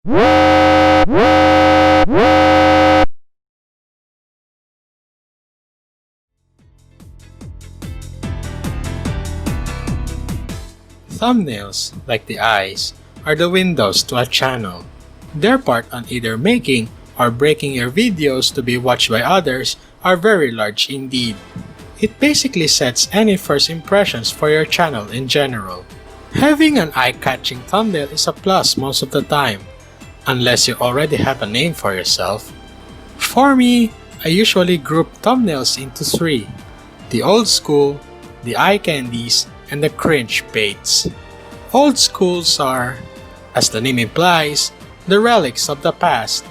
Thumbnails, like the eyes, are the windows to a channel. Their part on either making or breaking your videos to be watched by others are very large indeed. It basically sets any first impressions for your channel in general. Having an eye-catching thumbnail is a plus most of the time, unless you already have a name for yourself. For me, I usually group thumbnails into three: the old school, the eye candies, and the cringe baits. Old schools are, as the name implies, the relics of the past,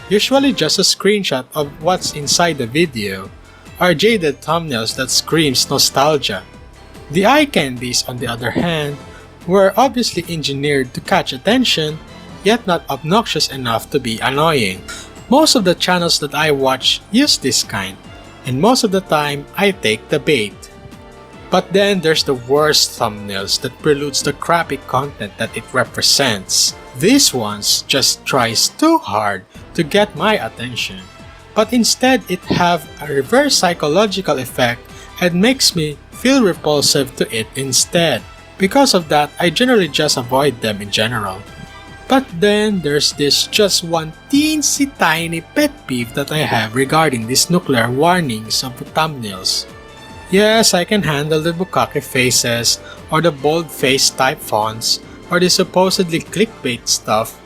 usually just a screenshot of what's inside the video, or jaded thumbnails that screams nostalgia. The eye candies, on the other hand, were obviously engineered to catch attention, yet not obnoxious enough to be annoying. Most of the channels that I watch use this kind, and most of the time I take the bait. But then there's the worst thumbnails that preludes the crappy content that it represents. These ones just tries too hard to get my attention, but instead it have a reverse psychological effect and makes me feel repulsive to it instead. Because of that, I generally just avoid them in general. But then there's this just one teensy tiny pet peeve that I have regarding these nuclear warnings of thumbnails. Yes, I can handle the bukkake faces, or the bold-face type fonts, or the supposedly clickbait stuff,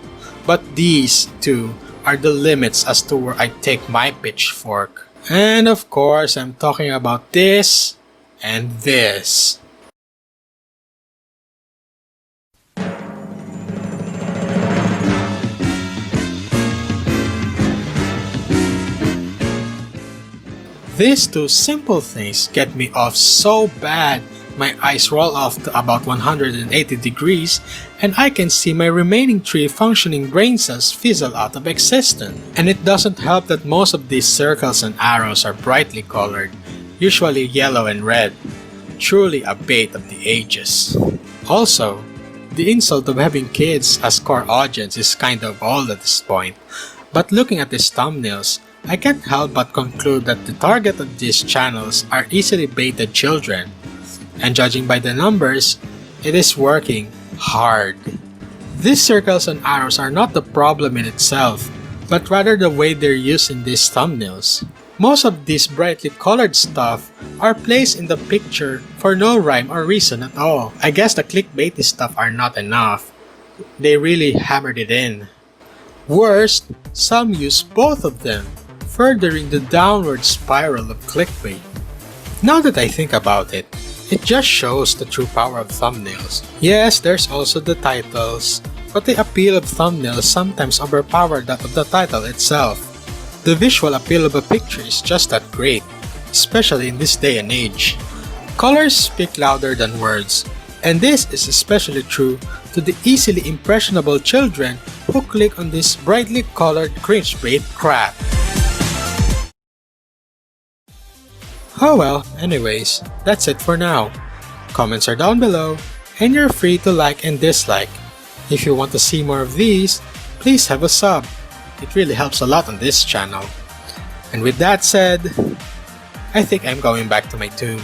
but these two are the limits as to where I take my pitchfork. And of course, I'm talking about this and this. These two simple things get me off so bad, my eyes roll off to about 180 degrees and I can see my remaining 3 functioning brain cells fizzle out of existence. And it doesn't help that most of these circles and arrows are brightly colored, usually yellow and red. Truly a bait of the ages. Also, the insult of having kids as core audience is kind of old at this point, but looking at these thumbnails, I can't help but conclude that the target of these channels are easily baited children, and judging by the numbers, it is working hard. These circles and arrows are not the problem in itself, but rather the way they're used in these thumbnails. Most of these brightly colored stuff are placed in the picture for no rhyme or reason at all. I guess the clickbaity stuff are not enough. They really hammered it in. Worst, some use both of them, furthering the downward spiral of clickbait. Now that I think about it, it just shows the true power of thumbnails. Yes, there's also the titles, but the appeal of thumbnails sometimes overpower that of the title itself. The visual appeal of a picture is just that great, especially in this day and age. Colors speak louder than words, and this is especially true to the easily impressionable children who click on this brightly colored cringebait crap. Oh well, anyways, that's it for now. Comments are down below, and you're free to like and dislike. If you want to see more of these, please have a sub. It really helps a lot on this channel. And with that said, I think I'm going back to my tomb.